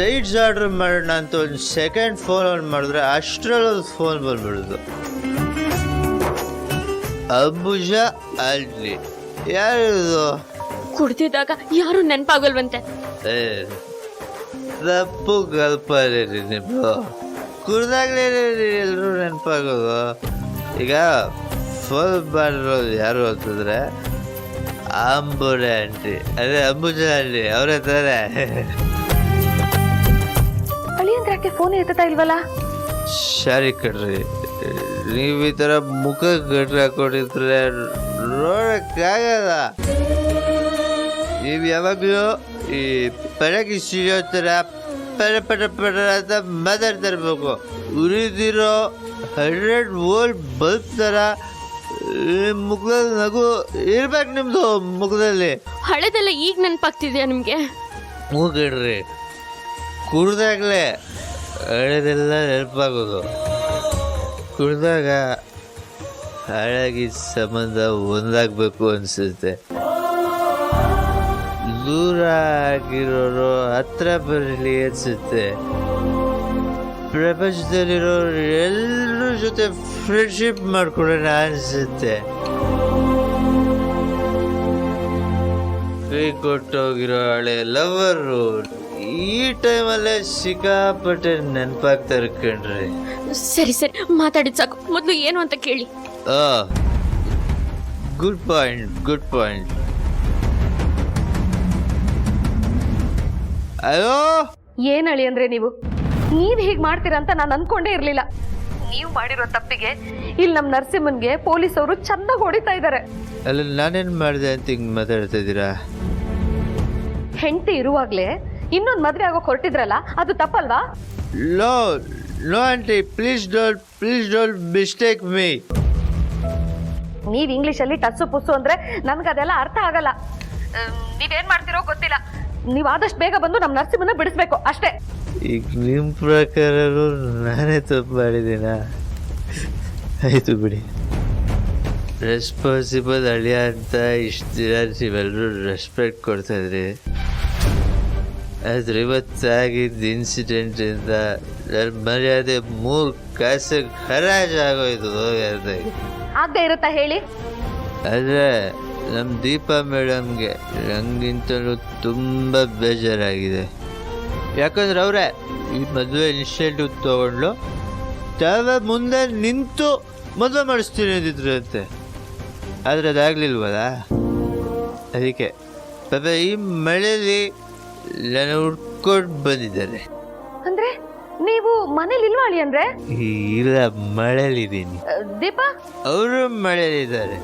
Sides order ಮಾಡೋಣ ಅಂತ ಒಂದು ಸೆಕೆಂಡ್ ಫೋನ್ ಆನ್ ಮಾಡಿದ್ರೆ ಅಷ್ಟರಲ್ಲಿ ಫೋನ್ ಬಂದ್ಬಿಡೋದು. ಅಂಬುಜಾ ಅಲ್ಟಿ ಯಾರು ಕುಡ್ದಿದ್ದಾಗ ಯಾರು ನೆನಪಾಗಲ್ವಂತೆ. ತಪ್ಪು ಕಲ್ಪನೆ ರೀ ನೀವು. ಕುಡ್ದಾಗ್ಲೇ ಎಲ್ಲರೂ ನೆನಪಾಗೋದು. ಈಗ ಫೋನ್ ಮಾಡಿರೋದು ಯಾರು ಅಂತಂದ್ರೆ ಅಂಬುಜಾ ಆಂಟಿ, ಅದೇ ಅಂಬುಜಾ ಆಂಟಿ ಅವರೇ ತಾನೆ. ಅಳಿಯಂದ್ರಕ್ಕೆ ಫೋನ್ ಎತ್ತಾ ಇಲ್ವಲ್ಲ? ಸರಿ ಕಣ್ರಿ, ನೀವು ಈ ಥರ ಮುಖ ಗಟ್ರ ಹಾಕೊಂಡಿದ್ರೆ ನೋಡಕ್ಕಾಗಲ್ಲ. ನೀವು ಯಾವಾಗಲೂ ಈ ಪರಗಿ ಸಿಡಿಯೋ ಥರ ಪಟ ಪಟ ಪಟ ಅಂತ ಮಾತಾಡ್ತಾ ಇರ್ಬೇಕು. ಉರಿದಿರೋ 100 ವೋಲ್ಟ್ ಬಲ್ಬ್ ಥರ ಮುಖದಲ್ಲಿ ನಗು ಇರ್ಬೇಕು ನಿಮ್ಮದು ಮುಖದಲ್ಲಿ. ಹಳೆದೆಲ್ಲ ಈಗ ನೆನಪಾಗ್ತಿದ್ಯಾ ನಿಮಗೆ? ಮೂಗಿಡ್ರಿ, ಕುಡ್ದಾಗಲೇ ಹಳೆದೆಲ್ಲ ನೆನಪಾಗೋದು. ಕುಡ್ದಾಗ ಹಾಳಾಗಿ ಸಂಬಂಧ ಒಂದಾಗಬೇಕು ಅನಿಸುತ್ತೆ. ದೂರ ಆಗಿರೋರು ಹತ್ರ ಬರಲಿ ಅನಿಸುತ್ತೆ. ಪ್ರಪಂಚದಲ್ಲಿರೋರು ಎಲ್ಲರ ಜೊತೆ ಫ್ರೆಂಡ್ಶಿಪ್ ಮಾಡ್ಕೊಳ್ಳೋಣ ಅನಿಸುತ್ತೆ. ಕೈ ಕೊಟ್ಟೋಗಿರೋ ಹಳೆ ಲವರು ಈ ಟೈಮಲ್ಲೇ ಸಿಕ್ಕಾಪಟ್ಟೆ ನೆನಪಾಗ್ತಾರೆ ಕಣ್ರಿ. ಸರಿ ಸರಿ, ಮಾತಾಡಿದ್ ಸಾಕು. ಮೊದಲು ಏನು ಅಂತ ಕೇಳಿ. Good point, good point. ಅಯ್ಯೋ, ಏನ್ ಅಳಿಯಂದ್ರೆ ನೀವ್ ಹೀಗ್ ಮಾಡ್ತೀರಾ ಅಂತ ನಾನು ಅನ್ಕೊಂಡೇ ಇರ್ಲಿಲ್ಲ. ನೀವು ಮಾಡಿರೋ ತಪ್ಪಿಗೆ ಇಲ್ಲಿ ನಮ್ ನರಸಿಂಹನ್ಗೆ ಪೊಲೀಸವರು ಚೆನ್ನಾಗಿ ಹೊಡಿತಾ ಇದ್ದಾರೆ. ಅಲ್ಲ, ನಾನೇನ್ ಮಾಡಿದೆ ಅಂತ ಹಿಂಗ್ ಮಾತಾಡ್ತಾ ಇದ್ದೀರಾ? ಹೆಂಡತಿ ಇರುವಾಗ್ಲೇ ಇನ್ನೊಂದ್ ಮದ್ವೆ ಆಗೋಕ್ ಹೊರಟಿದ್ರಲ್ಲ, ಅದು ತಪ್ಪಲ್ವಾ? No no aunty, please don't mistake me. ನೀವ್ ಇಂಗ್ಲಿಷ್ ಅಲ್ಲಿ ಟಸ್ಸು ಪುಸ್ಸು ಅಂದ್ರೆ ನನ್ಗದೆಲ್ಲ ಅರ್ಥ ಆಗಲ್ಲ. ನೀವೇನ್ ಮಾಡ್ತಿರೋ ಗೊತ್ತಿಲ್ಲ. ನೀವ್ ಆದಷ್ಟು ಬೇಗ ಬಂದು ನಮ್ ನರಸಿಂಹನ ಬಿಡಿಸ್ಬೇಕು ಅಷ್ಟೇ. ಈಗ ನಿಮ್ ಪ್ರಕಾರ ನಾನೇ ತಪ್ಪು ಮಾಡಿದ್ದೀನ? ಆಯ್ತು ಬಿಡಿ. ರೆಸ್ಪಾನ್ಸಿಬಲ್ ಅಳಿಯ ಅಂತ ಇಷ್ಟು ದಿನ ನೀವೆಲ್ಲರೂ ರೆಸ್ಪೆಕ್ಟ್ ಕೊಡ್ತಾ ಇದ್ರಿ. ಆದ್ರೆ ಇವತ್ತಾಗಿದ್ದ ಇನ್ಸಿಡೆಂಟಿಂದ ನನ್ನ ಮರ್ಯಾದೆ 3 ಕಾಸಿಗೆ ಹರಾಜಾಗೋಯ್ತು. ಆಗದೆ ಇರುತ್ತಾ ಹೇಳಿ? ಆದರೆ ನಮ್ಮ ದೀಪಾ ಮೇಡಮ್ಗೆ ನಂಗಿಂತಲೂ ತುಂಬ ಬೇಜಾರಾಗಿದೆ. ಯಾಕಂದ್ರೆ ಅವರೇ ಈ ಮದುವೆ ಇನಿಷಿಯೇಟಿವ್ ತೊಗೊಂಡು ತಾವೇ ಮುಂದೆ ನಿಂತು ಮದುವೆ ಮಾಡಿಸ್ತೀನಿ ಅಂದಿದ್ರು ಅಂತೆ. ಆದರೆ ಅದಾಗಲಿಲ್ವಲ್ಲ. ಅದಕ್ಕೆ ಪಾಪ ಈ ಮಳೆಯಲ್ಲಿ ನಾನು ಹುಡ್ಕೊಂಡು ಬಂದಿದ್ದಾರೆ. ಅಂದ್ರೆ ನೀವು ಮನೇಲಿ ಇಲ್ವಾ ಅಳಿ? ಅಂದ್ರೆ ಇಲ್ಲ, ಮಳೆಯಲ್ಲಿದ್ದೀನಿ. ದೀಪ ಅವರು ಮಳೆಯಲ್ಲಿದ್ದಾರೆ.